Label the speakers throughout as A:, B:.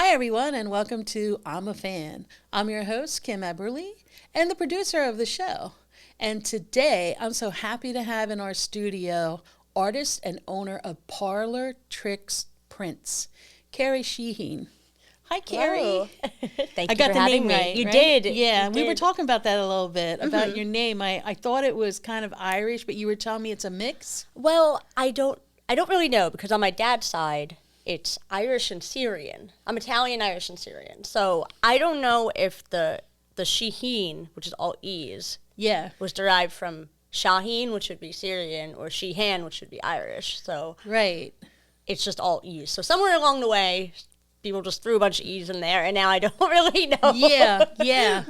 A: Hi, everyone, and welcome to I'm a Fan. I'm your host, Kim Eberly, and the producer of the show. And today, I'm so happy to have in our studio artist and owner of Parlor Tricks Prints, Keri Sheheen. Hi, Keri.
B: Hello. Thank
A: I
B: you
A: got
B: for
A: the
B: having
A: name
B: me.
A: right.
B: You
A: right?
B: did.
A: Yeah,
B: You
A: we were
B: did.
A: talking about that a little bit, about your name. I thought it was kind of Irish, but you were telling me it's a mix?
B: Well, I don't really know because on my dad's side, it's Irish and Syrian. I'm Italian, Irish, and Syrian. So I don't know if the Sheheen, which is all E's,
A: Yeah.
B: was derived from Shaheen, which would be Syrian, or Sheehan, which would be Irish. So
A: Right.
B: it's just all E's. So somewhere along the way, people just threw a bunch of E's in there, and now I don't really know.
A: Yeah.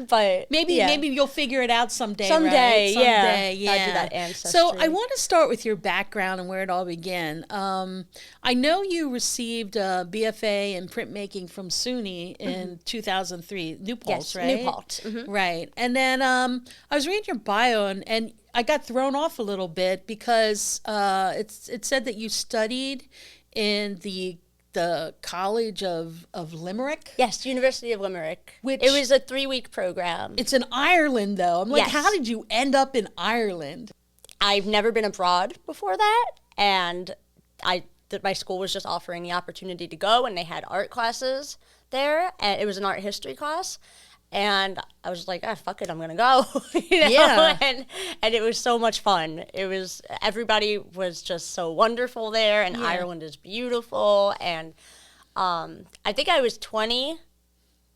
B: But
A: Maybe
B: yeah.
A: maybe you'll figure it out someday.
B: Someday,
A: right?
B: yeah.
A: Someday, yeah.
B: Gotta do that ancestry.
A: So I want to start with your background and where it all began. I know you received a BFA in printmaking from SUNY in 2003, New Paltz,
B: Yes,
A: right?
B: New Paltz.
A: Right. And then I was reading your bio and I got thrown off a little bit because it said that you studied in the College of Limerick.
B: Yes, University of Limerick.
A: Which-
B: it was a 3-week program.
A: It's in Ireland, though. I'm like,
B: Yes.
A: how did you end up in Ireland?
B: I've never been abroad before that, and my school was just offering the opportunity to go, and they had art classes there, and it was an art history class. And I was like, fuck it, I'm gonna go. you know?
A: Yeah.
B: And it was so much fun. Everybody was just so wonderful there, and
A: Yeah.
B: Ireland is beautiful. And I think I was 20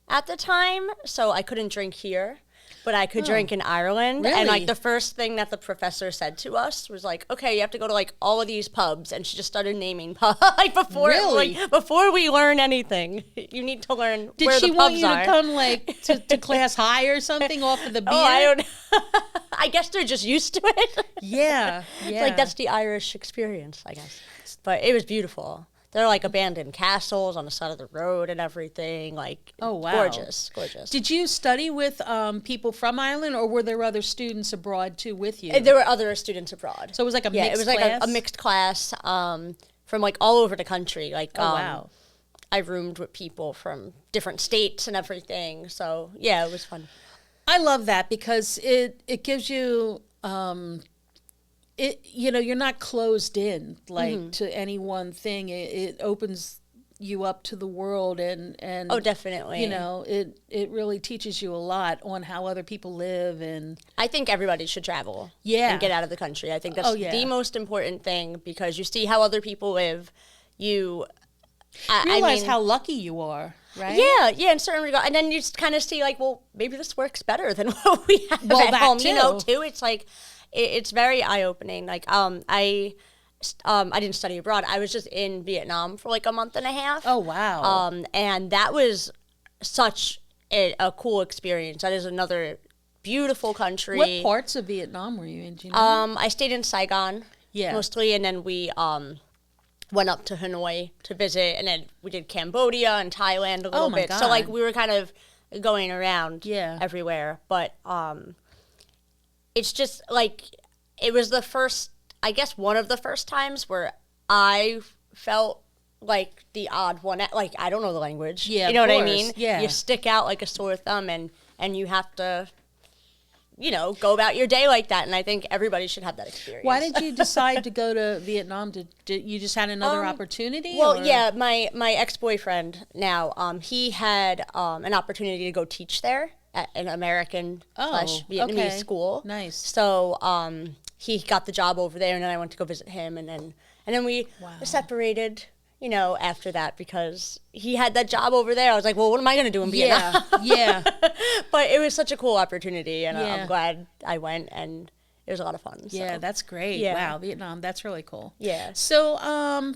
B: at the time, so I couldn't drink here, but I could drink in Ireland. And
A: Really?
B: like the first thing that the professor said to us was like, okay, you have to go to like all of these pubs, and she just started naming pubs like
A: Really?
B: before we learn anything. You need to learn
A: Did
B: where
A: she
B: the
A: want
B: pubs
A: you
B: are.
A: to come like to class high or something off of the beer?
B: Oh, I don't know. I guess they're just used to it.
A: Yeah, yeah.
B: It's like that's the Irish experience, I guess. But it was beautiful. They're like abandoned castles on the side of the road and everything. Like,
A: Oh, wow.
B: gorgeous, gorgeous.
A: Did you study with people from Ireland, or were there other students abroad too with you?
B: There were other students abroad.
A: So it was like a
B: yeah,
A: mixed
B: it was like
A: class?
B: a mixed class from like all over the country. Like,
A: Oh, wow.
B: I roomed with people from different states and everything. So yeah, it was fun.
A: I love that because it gives you you're not closed in like to any one thing. It opens you up to the world and
B: Oh, definitely.
A: it really teaches you a lot on how other people live. And
B: I think everybody should travel.
A: Yeah.
B: And get out of the country. I think that's
A: Oh, yeah.
B: the most important thing because you see how other people live. I
A: realize
B: mean,
A: how lucky you are, right?
B: Yeah, in certain regard, and then you just kind of see like, well, maybe this works better than what we have
A: Well,
B: at
A: that
B: home.
A: too.
B: Too. It's like, it's very eye opening. Like, I didn't study abroad. I was just in Vietnam for like a month and a half.
A: Oh, wow.
B: And that was such a cool experience. That is another beautiful country.
A: What parts of Vietnam were you in? Do you know?
B: I stayed in Saigon,
A: Yeah.
B: mostly, and then we went up to Hanoi to visit, and then we did Cambodia and Thailand a little
A: Oh, my
B: bit. So like
A: God.
B: we were kind of going around
A: Yeah.
B: everywhere, but it's just like it was I guess one of the first times where I felt like the odd one. Like I don't know the language.
A: Yeah,
B: you know
A: of
B: what I
A: course.
B: mean?
A: Yeah.
B: You stick out like a sore thumb, and you have to, go about your day like that. And I think everybody should have that experience.
A: Why did you decide to go to Vietnam? Did you just had another opportunity?
B: Well,
A: or?
B: yeah, my ex-boyfriend now, he had an opportunity to go teach there at an American slash Vietnamese
A: okay.
B: school.
A: Nice.
B: So he got the job over there, and then I went to go visit him, and then we separated. After that, because he had that job over there, I was like, well, what am I going to do in Vietnam?
A: Yeah.
B: But it was such a cool opportunity, and
A: Yeah.
B: I'm glad I went, and it was a lot of fun. So.
A: Yeah, that's great.
B: Yeah.
A: Wow, Vietnam, that's really cool.
B: Yeah.
A: So,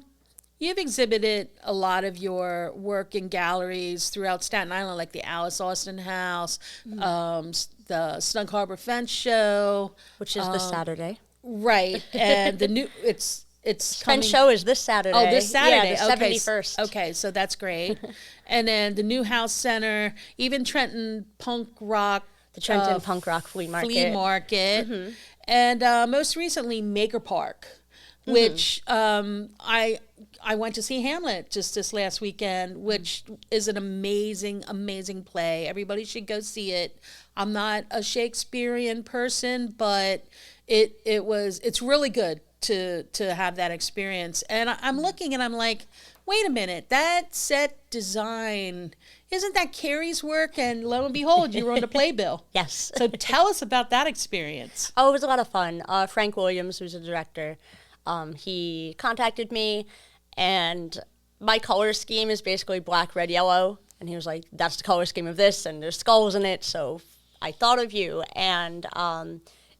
A: you've exhibited a lot of your work in galleries throughout Staten Island, like the Alice Austin House, the Snug Harbor Fence Show,
B: Which is this Saturday.
A: right? And the new it's coming.
B: Fence show is this Saturday.
A: Oh, this Saturday.
B: Yeah, the
A: Okay,
B: 71st.
A: Okay, so that's great. And then the Newhouse Center, even Trenton Punk Rock.
B: The Trenton Punk Rock Flea Market.
A: And most recently, Maker Park, which I went to see Hamlet just this last weekend, which is an amazing, amazing play. Everybody should go see it. I'm not a Shakespearean person, but it's really good to have that experience. And I'm looking and I'm like, wait a minute, that set design, isn't that Keri's work? And lo and behold, you were on the playbill.
B: Yes.
A: So tell us about that experience.
B: Oh, it was a lot of fun. Frank Williams, who's the director, he contacted me, and my color scheme is basically black, red, yellow. And he was like, that's the color scheme of this, and there's skulls in it, so I thought of you. And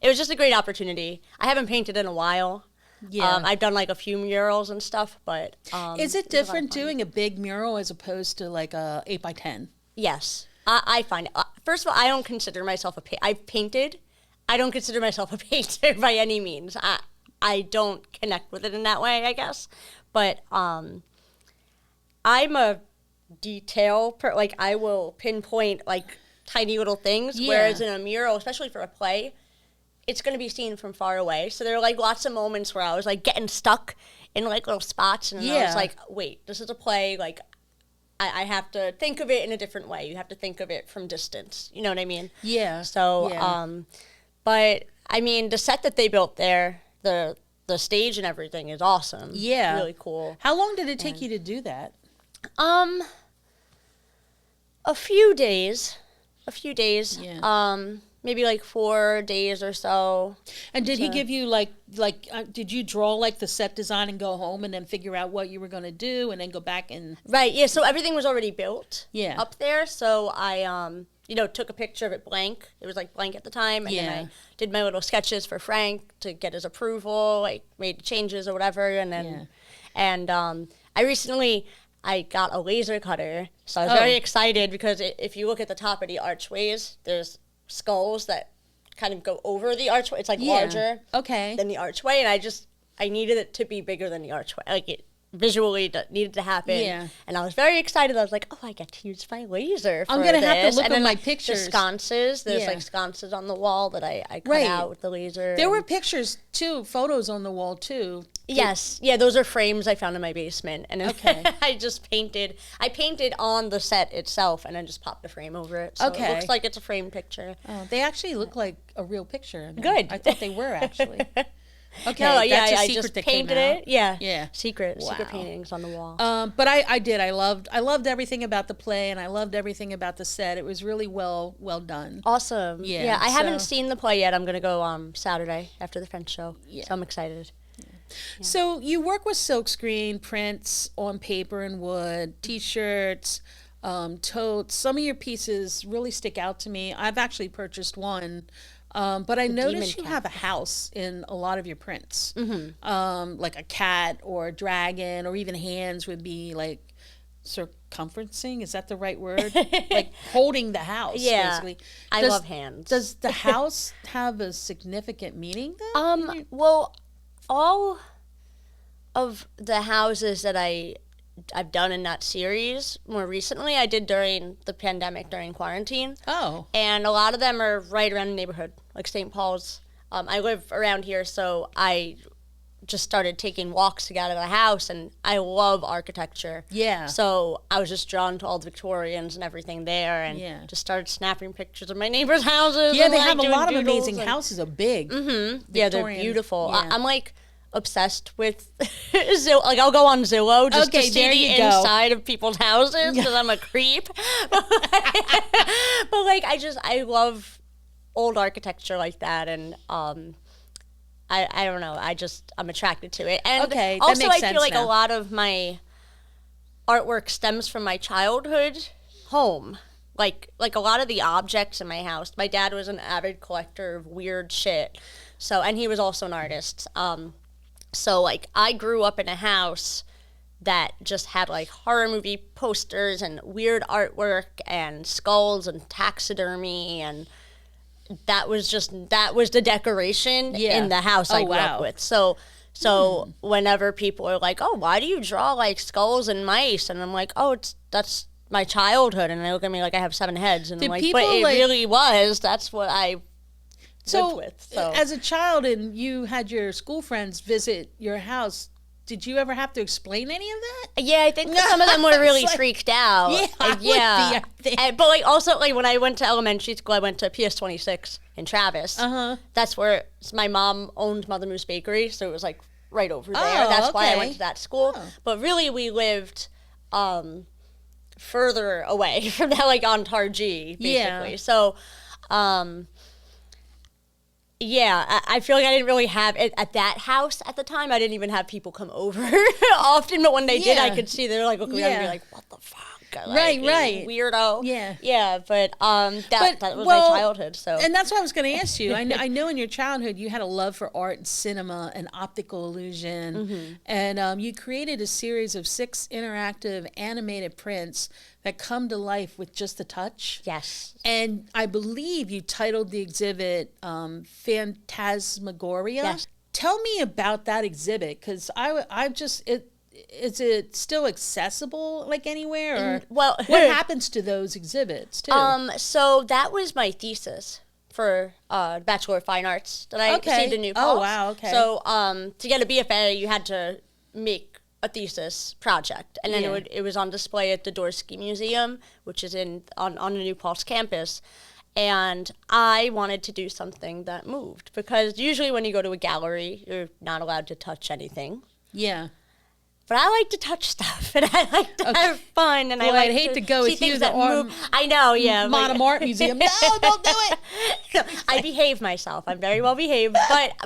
B: it was just a great opportunity. I haven't painted in a while.
A: Yeah.
B: I've done like a few murals and stuff, but
A: is it different doing a big mural as opposed to like a 8x10?
B: Yes, I find it. First of all, I don't consider myself I've painted. I don't consider myself a painter by any means. I don't connect with it in that way, I guess. But I'm a like I will pinpoint like tiny little things.
A: Yeah.
B: Whereas in a mural, especially for a play, it's going to be seen from far away. So there are like lots of moments where I was like getting stuck in like little spots, and I was like, wait, this is a play. Like I have to think of it in a different way. You have to think of it from distance. You know what I mean?
A: Yeah.
B: So, but I mean, the set that they built there, the stage and everything is awesome.
A: Yeah.
B: Really cool.
A: How long did it take you to do that?
B: A few days.
A: Yeah.
B: Maybe like 4 days or so.
A: And did he give you did you draw like the set design and go home and then figure out what you were going to do and then go back and...
B: Right, yeah, so everything was already built
A: Yeah.
B: up there. So I, took a picture of it blank. It was like blank at the time. And then I did my little sketches for Frank to get his approval, like made changes or whatever. And then, I got a laser cutter. So I was very excited because if you look at the top of the archways, there's skulls that kind of go over the archway. It's like larger than the archway, and I needed it to be bigger than the archway. Like it visually needed to happen.
A: Yeah.
B: And I was very excited. I was like, oh, I get to use my laser for
A: I'm gonna
B: this.
A: have to look
B: and
A: at
B: then,
A: my
B: like,
A: pictures.
B: The sconces. There's like sconces on the wall that I cut out with the laser.
A: There were pictures too, photos on the wall too.
B: Yes. Yeah, those are frames I found in my basement. And then I just painted on the set itself and then just popped the frame over it. So it looks like it's a framed picture.
A: Oh, they actually look like a real picture. I mean,
B: Good.
A: I thought they were actually. Okay,
B: no,
A: that's a
B: I
A: secret
B: just
A: that
B: painted
A: came out.
B: it. Yeah.
A: Yeah.
B: Secret paintings on the wall.
A: But I did. I loved everything about the play, and I loved everything about the set. It was really well done.
B: Awesome.
A: Yeah,
B: I haven't seen the play yet. I'm gonna go Saturday after the French show.
A: Yeah.
B: So I'm excited.
A: So you work with silkscreen prints on paper and wood, T-shirts, totes. Some of your pieces really stick out to me. I've actually purchased one. But I noticed you have a house in a lot of your prints. Mm-hmm. Like a cat or a dragon, or even hands would be like circumferencing. Is that the right word? Like holding the house, basically.
B: I love hands.
A: Does the house have a significant meaning then?
B: Well, all of the houses that I've done in that series more recently, I did during the pandemic, during quarantine.
A: Oh.
B: And a lot of them are right around the neighborhood, like St. Paul's. I live around here, so I just started taking walks to get out of the house, and I love architecture.
A: Yeah.
B: So I was just drawn to all the Victorians and everything there, and just started snapping pictures of my neighbors' houses.
A: Yeah,
B: and,
A: they
B: like,
A: have a
B: doing
A: lot of
B: doodles
A: amazing houses. Are big.
B: Mm-hmm. Yeah, they're beautiful.
A: Yeah.
B: I'm like obsessed with Zillow. Like I'll go on Zillow just to see the inside of people's houses because I'm a creep. But like I love old architecture like that, and I don't know. I'm attracted to it, and
A: that
B: also
A: makes
B: I
A: sense
B: feel like
A: now.
B: a lot of my artwork stems from my childhood home. Like a lot of the objects in my house. My dad was an avid collector of weird shit, and he was also an artist. So, like, I grew up in a house that just had, like, horror movie posters and weird artwork and skulls and taxidermy, and that was the decoration in the house I grew up with. So whenever people are like, oh, why do you draw, like, skulls and mice? And I'm like, oh, that's my childhood. And they look at me like I have 7 heads. And I'm like, but it really was. That's what lived with. So
A: as a child and you had your school friends visit your house, did you ever have to explain any of that?
B: yeah, I think some of them were really
A: Like,
B: freaked out.
A: yeah, I would be, I think.
B: But like also like when I went to elementary school, I went to PS 26 in Travis. That's where my mom owned Mother Moose Bakery, so it was like right over there.
A: Oh,
B: That's why I
A: okay.
B: went to that school.
A: Oh.
B: But really, we lived further away from that, like on Targee, basically.
A: Yeah.
B: So. Yeah, I feel like I didn't really have it at that house at the time. I didn't even have people come over often, but when they did, I
A: Yeah.
B: could see they were like looking at me
A: Yeah.
B: like, "What the fuck?"
A: Right,
B: you
A: right.
B: weirdo.
A: Yeah.
B: yeah. But that was
A: well,
B: my childhood. So
A: And that's what I was going to ask you. I know in your childhood you had a love for art and cinema and optical illusion. And you created a series of 6 interactive animated prints that come to life with just a touch.
B: yes,
A: And I believe you titled the exhibit Phantasmagoria.
B: Yes.
A: Tell me about that exhibit, because is it still accessible like anywhere, or
B: well,
A: what happens to those exhibits too?
B: so that was my thesis for Bachelor of Fine Arts that I
A: Okay.
B: received in New
A: Oh,
B: Paltz.
A: wow, okay.
B: So to get a BFA, you had to make a thesis project, and then
A: Yeah.
B: it was on display at the Dorsky Museum, which is on the New Paltz campus. And I wanted to do something that moved, because usually when you go to a gallery, you're not allowed to touch anything.
A: Yeah.
B: But I like to touch stuff, and I like to have fun, and
A: Well,
B: I like
A: I'd hate to go
B: see
A: with you
B: things
A: to
B: that
A: our
B: move. I know, yeah.
A: Modern Art Museum. No, don't do it.
B: No, I behave myself. I'm very well behaved,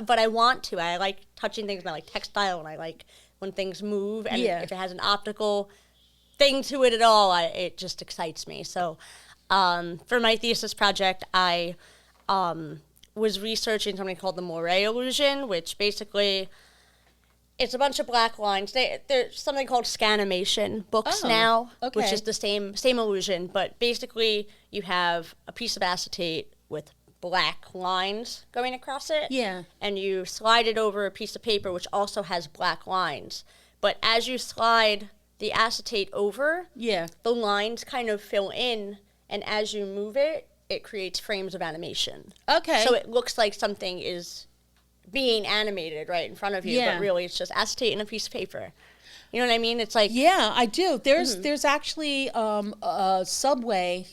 B: but I want to. I like touching things, and I like textile, and I like when things move, and
A: Yeah.
B: if it has an optical thing to it at all, it just excites me. So for my thesis project, I was researching something called the moire illusion, which basically it's a bunch of black lines. There's something called scanimation books
A: Oh,
B: now,
A: okay.
B: which is the same illusion, but basically you have a piece of acetate with black lines going across it.
A: Yeah.
B: And you slide it over a piece of paper which also has black lines. But as you slide the acetate over,
A: Yeah.
B: the lines kind of fill in, and as you move it, it creates frames of animation.
A: Okay.
B: So it looks like something is being animated right in front of you,
A: Yeah.
B: but really it's just acetate and a piece of paper. You know what I mean? It's like,
A: Yeah, I do.
B: Mm-hmm.
A: There's actually a subway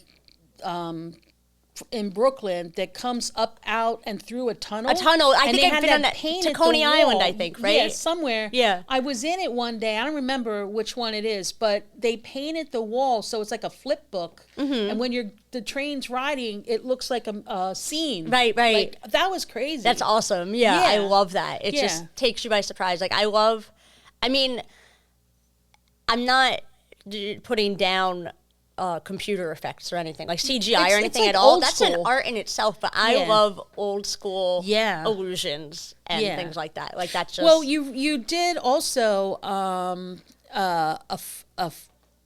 A: in Brooklyn that comes up, out, and through a tunnel.
B: A tunnel. I
A: And
B: think
A: they
B: I've
A: had
B: been on that
A: painted
B: to Coney
A: the
B: Island,
A: wall.
B: I think, right?
A: Yeah, somewhere.
B: Yeah.
A: I was in it one day. I don't remember which one it is, but they painted the wall so it's like a flip book.
B: Mm-hmm.
A: And when the train's riding, it looks like a scene.
B: Right.
A: Like, that was crazy.
B: that's awesome. Yeah, I
A: Yeah.
B: love that. It
A: Yeah.
B: just takes you by surprise. Like, I mean, I'm not putting down computer effects or anything, like CGI
A: It's
B: or anything
A: like
B: at all.
A: old
B: That's an
A: school.
B: art in itself, but I
A: Yeah.
B: love old school
A: Yeah.
B: illusions and
A: Yeah.
B: things like that. Like, that's just...
A: Well, you did also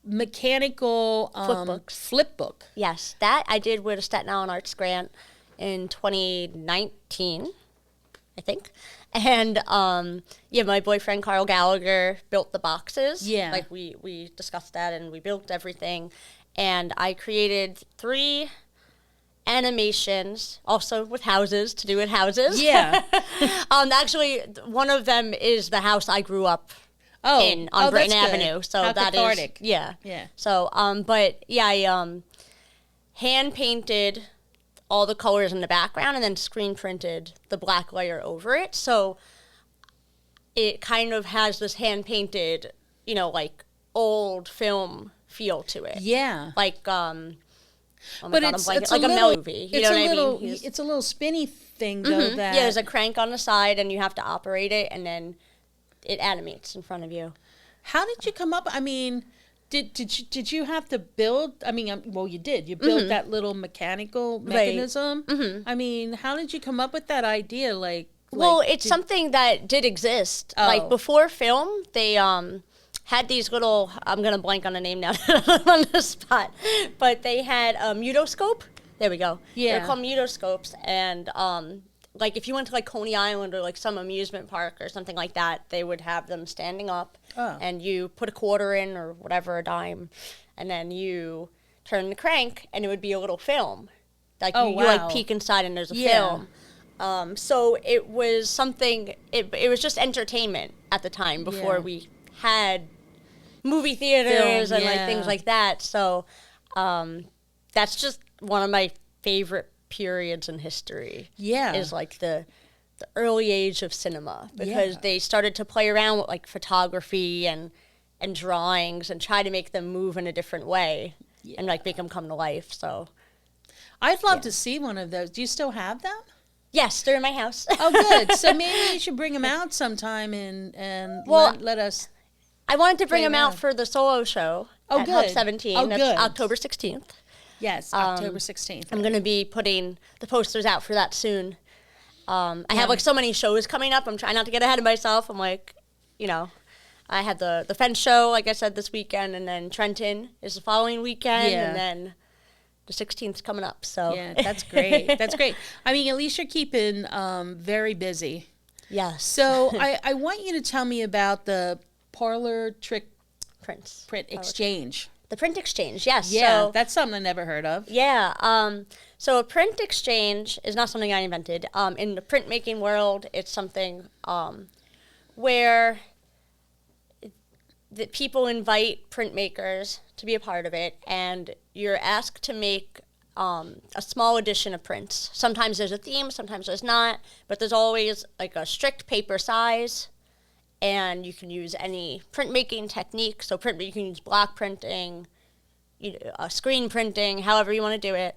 A: mechanical flip book.
B: Yes, that I did with a Staten Island Arts grant in 2019, I think. And my boyfriend Carl Gallagher built the boxes.
A: Yeah.
B: Like we discussed that, and we built everything. And I created 3 animations, also with houses, to do with houses.
A: Yeah.
B: Actually, one of them is the house I grew up in on Britain
A: that's good.
B: Avenue. So
A: How
B: that
A: cathartic.
B: is, yeah.
A: Yeah.
B: So, but yeah, I hand painted all the colors in the background and then screen printed the black layer over it. So it kind of has this hand painted, like old film feel to it.
A: Yeah.
B: Like, oh my
A: But
B: God,
A: it's
B: I'm blanking.
A: a
B: Like a
A: little,
B: Mel movie. You
A: it's
B: know
A: a
B: what
A: little,
B: I mean?
A: It's a little spinny thing though. That
B: Yeah, there's a crank on the side, and you have to operate it, and then it animates in front of you.
A: How did you come up? I mean, did you have to build? I mean, well, you did. You built that little mechanical mechanism. I mean, how did you come up with that idea?
B: Well, it's something that did exist.
A: Oh.
B: Like before film, they had these little, I'm going to blank on the name now on the spot, but they had a mutoscope. There we go.
A: Yeah.
B: They're called mutoscopes. And like if you went to like Coney Island or like some amusement park or something like that, they would have them standing up.
A: Oh.
B: And you put a quarter in or whatever, a dime, and then you turn the crank and it would be a little film. Like
A: Oh,
B: you
A: wow.
B: like peek inside and there's a
A: Yeah.
B: film. So it was something, it was just entertainment at the time before we had movie theaters and like things like that. So that's just one of my favorite periods in history.
A: Yeah.
B: Is like the early age of cinema, because they started to play around with like photography and drawings and try to make them move in a different way and like make them come to life. So
A: I'd love to see one of those. Do you still have them?
B: yes, they're in my house.
A: Oh, good. So maybe you should bring them out sometime and let us.
B: I wanted to bring them out for the solo show at Hub 17.
A: Oh,
B: That's
A: good.
B: October 16th.
A: Yes, October 16th.
B: I'm going to be putting the posters out for that soon. I have like so many shows coming up. I'm trying not to get ahead of myself. I'm like, I had the Fence show, like I said, this weekend, and then Trenton is the following weekend, and then the 16th is coming up. So
A: yeah, that's great. That's great. I mean, at least you're keeping very busy.
B: Yes.
A: So I want you to tell me about the Parlor Trick
B: Print
A: Exchange.
B: The print exchange, yes.
A: Yeah,
B: so,
A: that's something I never heard of.
B: Yeah. So a print exchange is not something I invented. In the printmaking world, it's something where that people invite printmakers to be a part of it, and you're asked to make a small edition of prints. Sometimes there's a theme, sometimes there's not, but there's always like a strict paper size, and you can use any printmaking technique. So you can use block printing, screen printing, however you want to do it,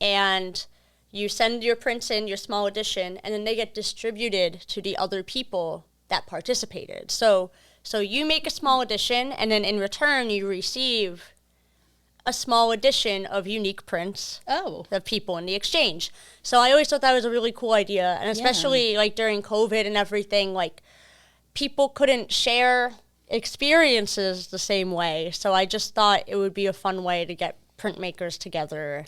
B: and you send your prints in, your small edition, and then they get distributed to the other people that participated. So you make a small edition, and then in return you receive a small edition of unique prints of people in the exchange. So I always thought that was a really cool idea, and especially like during COVID and everything, like people couldn't share experiences the same way. So I just thought it would be a fun way to get printmakers together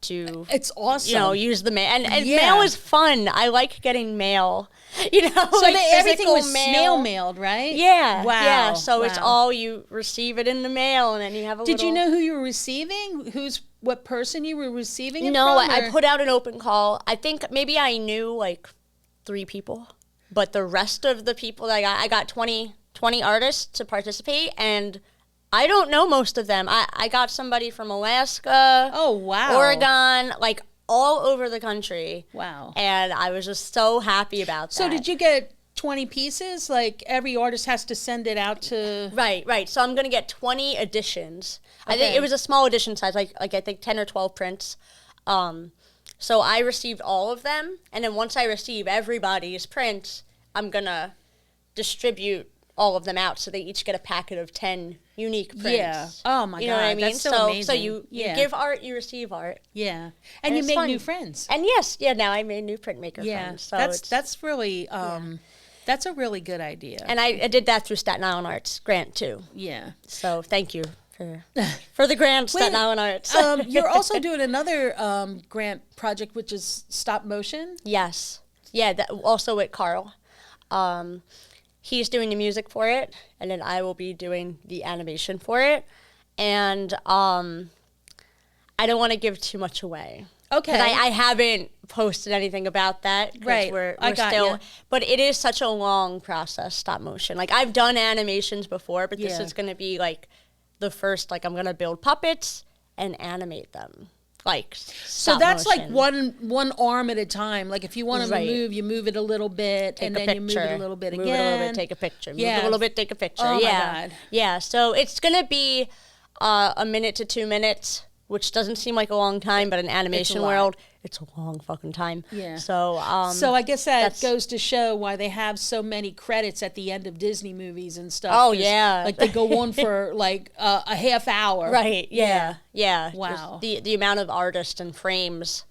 B: to
A: it's awesome.
B: Use the mail. And mail is fun. I like getting mail. So
A: like everything was snail mailed, right?
B: Yeah.
A: Wow.
B: Yeah. So it's all, you receive it in the mail, and then you have a
A: Did you know who you were receiving? What person you were receiving it
B: No,
A: from?
B: I put out an open call. I think maybe I knew like 3 people, but the rest of the people that I got 20 artists to participate, and I don't know most of them. I got somebody from Alaska.
A: Oh, wow.
B: Oregon, like all over the country.
A: Wow.
B: And I was just so happy about that.
A: So did you get 20 pieces? Like every artist has to send it out to...
B: Right. So I'm going to get 20 editions. Okay. I think it was a small edition size, like I think 10 or 12 prints. So I received all of them. And then once I receive everybody's prints, I'm going to distribute all of them out, so they each get a packet of 10 unique prints.
A: Yeah. Oh my God.
B: You know what I mean?
A: That's so amazing.
B: So you give art, you receive art.
A: Yeah. And you make new friends.
B: And now I made new printmaker friends. So
A: that's really that's a really good idea.
B: And I did that through Staten Island Arts grant too.
A: Yeah.
B: So thank you for the grant, Staten Island Arts.
A: You're also doing another grant project, which is stop motion.
B: Yes. Yeah. Also with Carl. He's doing the music for it, and then I will be doing the animation for it. And I don't want to give too much away.
A: Okay.
B: Because I haven't posted anything about that.
A: Right.
B: We're
A: I got
B: still,
A: you.
B: But it is such a long process, stop motion. Like, I've done animations before, but this is going to be, like, the first, like, I'm going to build puppets and animate them. Like,
A: so that's motion. Like one arm at a time. Like if you want them to move, you move it a little bit, and then you move it a little bit again. Move it a little bit,
B: take a picture. Move it a little bit, take a picture.
A: Oh my God.
B: Yeah. So it's gonna be a minute to 2 minutes, which doesn't seem like a long time, but in animation world, it's a long fucking time.
A: Yeah.
B: So
A: I guess that goes to show why they have so many credits at the end of Disney movies and stuff.
B: Oh yeah.
A: Like they go on for like a half hour.
B: Right. Yeah.
A: Wow.
B: The amount of artists and frames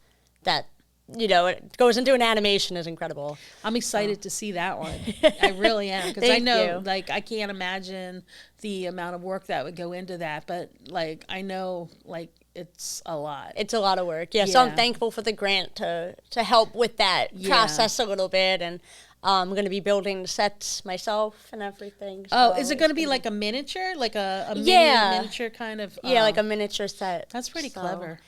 B: that it goes into an animation is incredible.
A: I'm excited to see that one. I really am, because I know, like, I can't imagine the amount of work that would go into that, but like I know, like, it's a lot.
B: It's a lot of work. Yeah. So I'm thankful for the grant to help with that process a little bit, and I'm going to be building the sets myself and everything.
A: So is it going to be like a miniature, like a miniature kind of?
B: Yeah, like a miniature set.
A: That's pretty clever.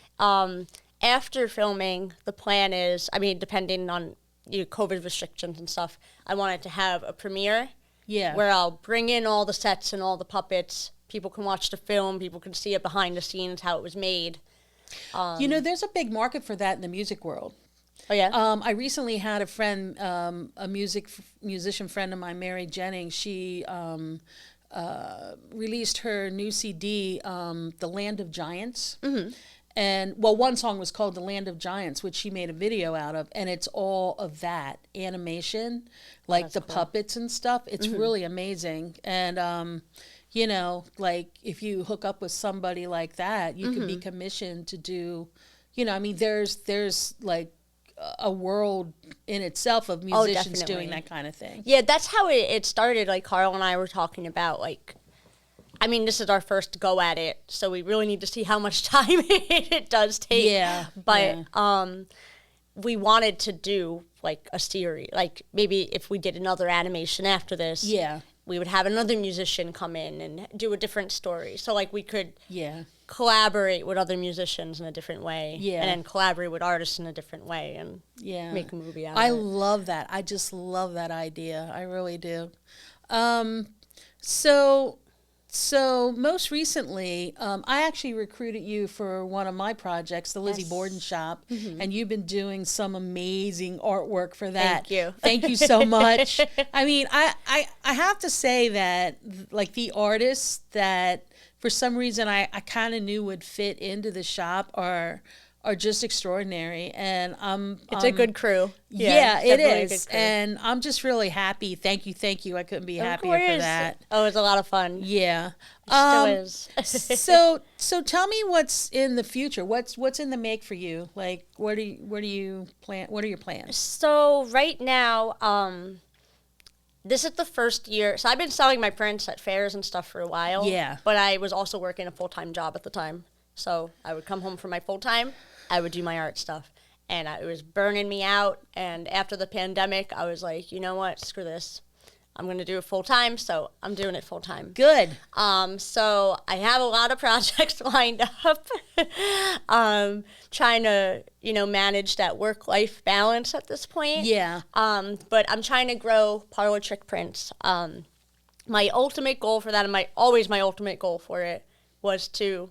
B: After filming, the plan is, I mean, depending on COVID restrictions and stuff, I wanted to have a premiere.
A: Yeah.
B: Where I'll bring in all the sets and all the puppets. People can watch the film. People can see it behind the scenes, how it was made.
A: There's a big market for that in the music world.
B: Oh, yeah?
A: I recently had a friend, a musician friend of mine, Mary Jennings. She released her new CD, The Land of Giants. Mm-hmm. And, one song was called The Land of Giants, which she made a video out of. And it's all of that animation, like the puppets and stuff. It's really amazing. And, like, if you hook up with somebody like that, you can be commissioned to do, there's like a world in itself of musicians doing that kind of thing.
B: Yeah, that's how it started. Like, Carl and I were talking about, like, this is our first go at it, so we really need to see how much time it does take.
A: Yeah.
B: But we wanted to do, like, a series. Like, maybe if we did another animation after this, we would have another musician come in and do a different story. So, like, we could collaborate with other musicians in a different way.
A: Yeah.
B: And then collaborate with artists in a different way and make a movie out of it.
A: I love that. I just love that idea. I really do. So most recently, I actually recruited you for one of my projects, the Lizzie Borden Shop, and you've been doing some amazing artwork for that.
B: Thank you.
A: Thank you so much. I have to say that, like, the artists that for some reason I kind of knew would fit into the shop are just extraordinary, and
B: it's a good crew.
A: Yeah, it is, and I'm just really happy. Thank you. I couldn't be happier for that.
B: Oh, it was a lot of fun.
A: Yeah,
B: it
A: so
B: still is.
A: so tell me what's in the future. What's in the make for you? Like, what do you plan? What are your plans?
B: So right now, this is the first year. So I've been selling my prints at fairs and stuff for a while.
A: Yeah,
B: but I was also working a full-time job at the time. So I would come home from my full-time, I would do my art stuff. And it was burning me out. And after the pandemic, I was like, you know what? Screw this. I'm going to do it full-time, so I'm doing it full-time.
A: Good.
B: So I have a lot of projects lined up. Trying to, manage that work-life balance at this point.
A: Yeah.
B: But I'm trying to grow Parlor Trick Prints. My ultimate goal for that, and my ultimate goal for it, was to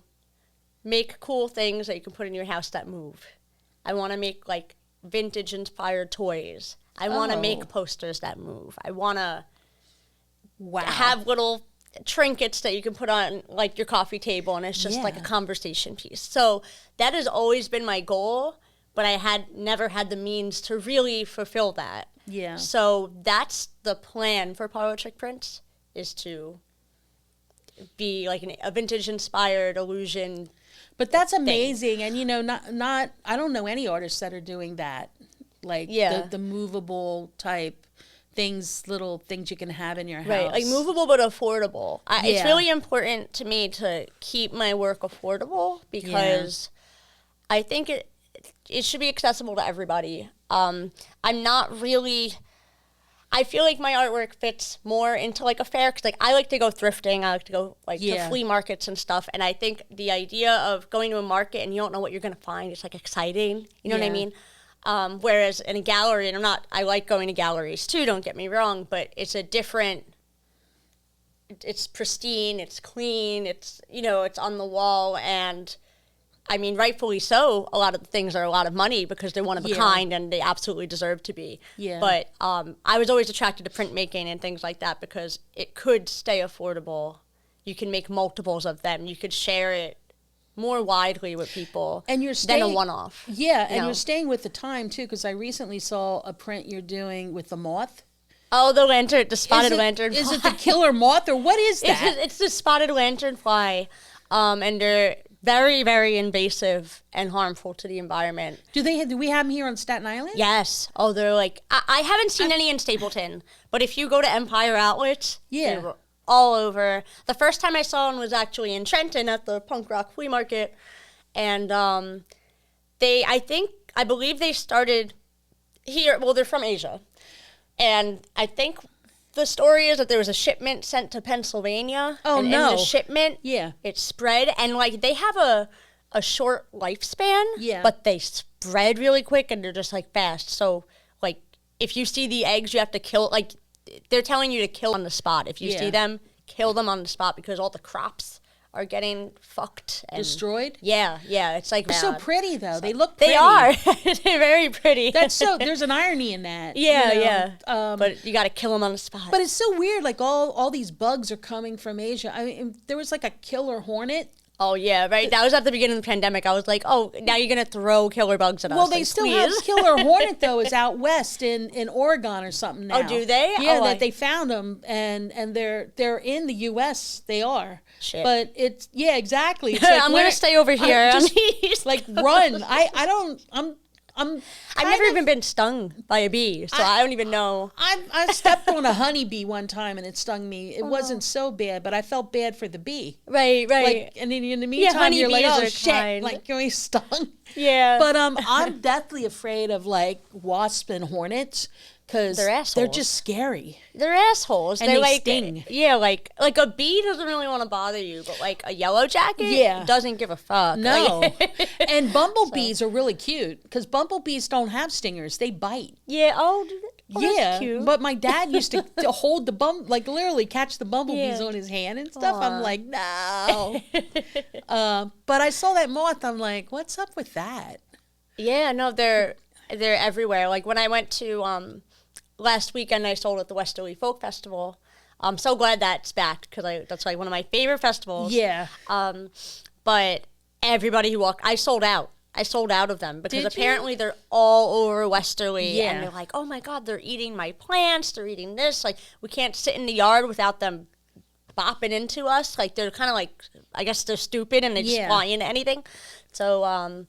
B: make cool things that you can put in your house that move. I want to make, like, vintage-inspired toys. I want to make posters that move. I want to have little trinkets that you can put on, like, your coffee table, and it's just like a conversation piece. So that has always been my goal, but I had never had the means to really fulfill that.
A: Yeah.
B: So that's the plan for Parlor Trick Prints, is to be like a vintage-inspired illusion.
A: But that's amazing, and not I don't know any artists that are doing that, like the movable type things, little things you can have in your house.
B: Right, like movable but affordable. It's really important to me to keep my work affordable because I think it should be accessible to everybody. I'm not really. I feel like my artwork fits more into, like, a fair, because, like, I like to go thrifting. I like to go, like, to flea markets and stuff. And I think the idea of going to a market and you don't know what you're going to find, it's, like, exciting. You know what I mean? Whereas in a gallery, and I like going to galleries too, don't get me wrong, but it's a different, it's pristine, it's clean, it's, it's on the wall, and rightfully so, a lot of the things are a lot of money because they're one of a kind and they absolutely deserve to be. Yeah. But I was always attracted to printmaking and things like that because it could stay affordable. You can make multiples of them. You could share it more widely with people than a one-off.
A: Yeah, and you're staying with the time, too, because I recently saw a print you're doing with the moth.
B: Oh, the spotted lanternfly.
A: Is it the killer moth, or what is that?
B: It's the spotted lanternfly, and they're very, very invasive and harmful to the environment.
A: Do we have them here on Staten Island?
B: Yes. Oh, they're like, I haven't seen any in Stapleton, but if you go to Empire Outlets, they're all over. The first time I saw one was actually in Trenton at the punk rock flea market, and I believe they started here. Well, they're from Asia, and I think the story is that there was a shipment sent to Pennsylvania.
A: Oh,
B: and
A: no.
B: in the shipment, it spread. And, like, they have a short lifespan, but they spread really quick and they're just, like, fast. So, like, if you see the eggs, you have to kill, like, they're telling you to kill on the spot. If you see them, kill them on the spot because all the crops are getting fucked and
A: destroyed.
B: Yeah, it's like
A: they're so pretty though. They look pretty.
B: They are. They're very pretty.
A: That's so. There's an irony in that.
B: Yeah. But you got to kill them on the spot.
A: But it's so weird. Like all these bugs are coming from Asia. I mean, there was like a killer hornet.
B: Oh, yeah, right. That was at the beginning of the pandemic. I was like, oh, now you're going to throw killer bugs at us.
A: Well, they still have killer hornet, though, is out west in Oregon or something now.
B: Oh, do they?
A: Yeah, they found them, and they're in the U.S. They are.
B: Shit.
A: But it's, yeah, exactly. It's like,
B: I'm going to stay over here.
A: Just, like, run.
B: I've never even been stung by a bee, so I don't even know.
A: I stepped on a honeybee one time and it stung me. It wasn't so bad, but I felt bad for the bee.
B: Right.
A: Like, and then in the meantime, you're like, oh shit,
B: kind.
A: like you're stung.
B: Yeah.
A: But I'm deathly afraid of like wasps and hornets because they're just scary.
B: They're assholes.
A: And
B: they
A: like sting.
B: Yeah, like a bee doesn't really want to bother you, but like a yellow jacket doesn't give a fuck.
A: No.
B: Like,
A: and bumblebees are really cute because bumblebees don't have stingers. They bite.
B: Yeah. Oh, that's cute.
A: But my dad used to hold the like literally catch the bumblebees on his hand and stuff. Aww. I'm like, no. But I saw that moth. I'm like, what's up with that?
B: Yeah, no, they're everywhere. Like when I went to last weekend, I sold at the Westerly Folk Festival. I'm so glad that's back because that's like one of my favorite festivals.
A: Yeah.
B: But everybody who walked, I sold out. I sold out of them because apparently they're all over Westerly. And they're like, oh my God, they're eating my plants. They're eating this. Like, we can't sit in the yard without them bopping into us. Like, they're kind of like, I guess they're stupid and they just fly into anything. So,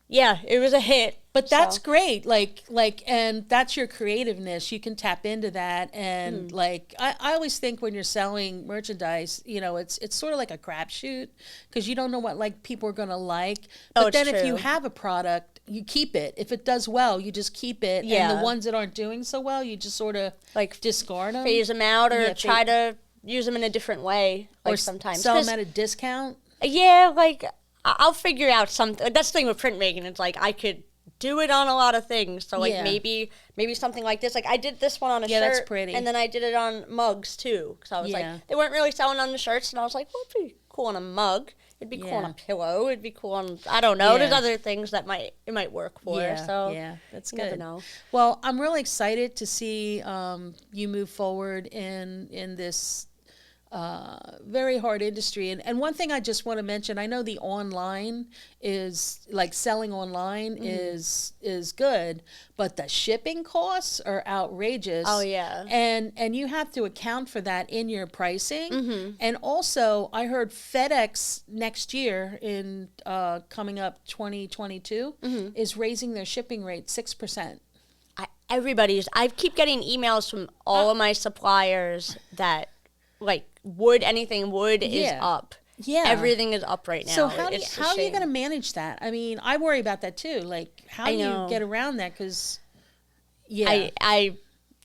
B: yeah, it was a hit.
A: But that's great. Like, and that's your creativeness. You can tap into that. And like, I always think when you're selling merchandise, it's sort of like a crapshoot because you don't know what like people are going to like. But then if you have a product, you keep it. If it does well, you just keep it. Yeah. And the ones that aren't doing so well, you just sort of like discard them.
B: Phase them out or try to use them in a different way. Like
A: or
B: sometimes.
A: Sell them at a discount.
B: Yeah, like I'll figure out something. That's the thing with printmaking. It's like I could do it on a lot of things. So like maybe something like this. Like I did this one on a shirt.
A: That's pretty.
B: And then I did it on mugs too. Because I was like, they weren't really selling on the shirts. And I was like, well, it'd be cool on a mug. It'd be cool on a pillow. It'd be cool on, I don't know. There's other things that it might work for.
A: Yeah,
B: so
A: that's
B: you
A: good.
B: Never know.
A: Well, I'm really excited to see you move forward in this very hard industry. And one thing I just want to mention, I know the online is like selling online is good, but the shipping costs are outrageous.
B: Oh yeah.
A: And you have to account for that in your pricing. And also I heard FedEx next year in coming up 2022 is raising their shipping rate 6%.
B: I keep getting emails from all of my suppliers that like wood is up. Yeah. Everything is up right now.
A: So how are you going to manage that? I mean, I worry about that too. Like how do you get around that? Because you're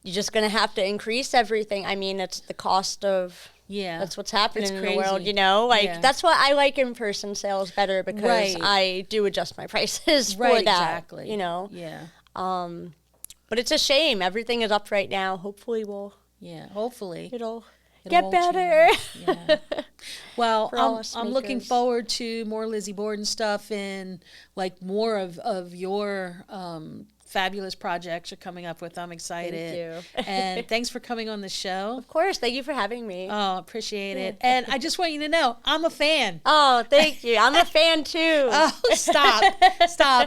A: just going to have to increase everything. I mean, it's the cost of that's what's happening in the world, Like that's why I like in-person sales better because I do adjust my prices for that. Exactly.
B: Yeah. But it's a shame. Everything is up right now. Hopefully
A: hopefully
B: it'll get better.
A: Yeah. Well, I'm looking forward to more Lizzie Borden stuff and like more of your fabulous projects you're coming up with. I'm excited.
B: Thank you.
A: And thanks for coming on the show.
B: Of course. Thank you for having me.
A: Oh, appreciate it. And I just want you to know, I'm a fan.
B: Oh, thank you. I'm a fan too.
A: Oh, stop.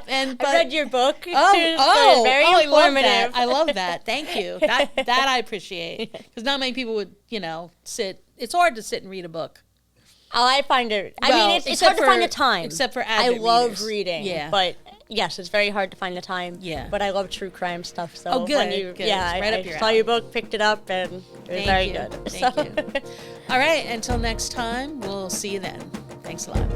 A: And
B: I read your book.
A: Oh,
B: very informative.
A: I love that. Thank you. That I appreciate. Because not many people would, sit. It's hard to sit and read a book.
B: Oh, I find it. I mean, it's hard to find the time.
A: Except for avid
B: love reading. But yes, it's very hard to find the time.
A: Yeah.
B: But I love true crime stuff. So
A: good.
B: Good. Yeah, I saw your book, picked it up, and it was very good.
A: Thank you. All right. Until next time, we'll see you then. Thanks a lot.